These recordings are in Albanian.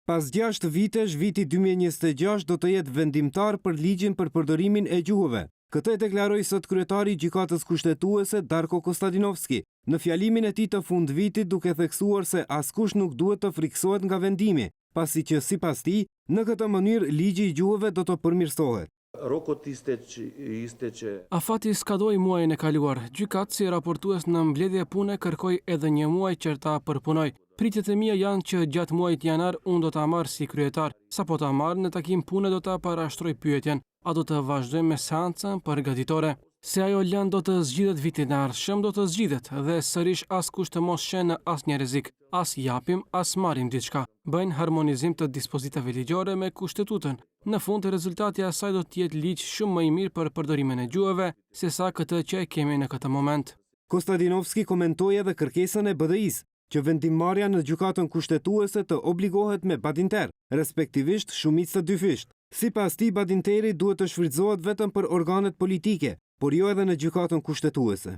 Pas 6 vitesh, viti 2026 do të jetë vendimtar për ligjin për përdorimin e gjuhëve. Këtë e deklaroi sot kryetari i Gjykatës Kushtetuese Darko Kostadinovski në fjalimin e tij të fundvitit, duke theksuar se askush nuk duhet të friksohet nga vendimi, pasi që sipas tij, në këtë mënyrë ligji i gjuhëve do të përmirësohet. Afati skadoi muajin e kaluar. Gjykatësi si raportues në mbledhje pune kërkoi edhe një muaj që ta përpunoj. Pritjet e mia janë që gjatë muajit janar unë do ta marr si kryetar. Sapo ta marr në takim pune do ta parashtroj pyetjen, a do të vazhdojmë me seancën përgatitore. Se ajo lënë do të zgjidhet vitin e ardhshëm, do të zgjidhet dhe sërish askush të mos shen në asnjë rrezik, as japim, as marrim diçka. Bëjnë harmonizim të dispozitave ligjore me kushtetutën. Në fund, rezultati i asaj do të jetë ligj shumë më i mirë për përdorimin e gjuhëve sesa këtë që e kemi në këtë moment. Kostadinovski komentoi edhe kërkesën e BDI-s, që vendimmarrja në gjykatën kushtetuese të obligohet me badinter, respektivisht shumicë të dyfisht. Sipas tij, badinteri duhet të shfrytëzohet vetëm për organet politike, por jo edhe në gjykatën kushtetuese.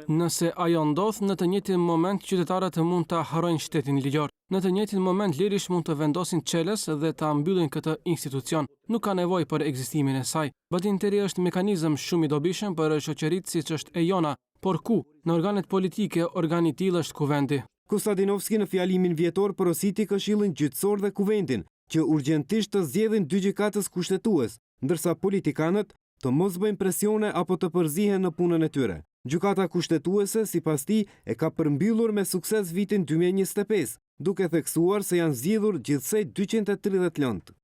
Nëse ajo ndodh, në të njëjtin moment qytetarët mund ta harrojnë shtetin ligjor. Në të njëjtin moment lirisht mund të vendosin çelës dhe ta mbyllin këtë institucion. Nuk ka nevojë për ekzistimin e saj. Badinteri është mekanizëm shumë i dobishëm për shoqëritë siç është e jona, por ku? Në organet politike, organi i tillë është kuvendi. Kostadinovski në fjalimin vjetor porositi Këshillin Gjyqësor dhe Kuvendin, që urgjentisht të zgjedhin 2 gjykatës kushtetues, ndërsa politikanët të mos bëjnë presione apo të përzihen në punën e tyre. Gjykata kushtetuese, sipas tij, e ka përmbyllur me sukses vitin 2025, duke theksuar se janë zgjidhur gjithsej 230 lëndë.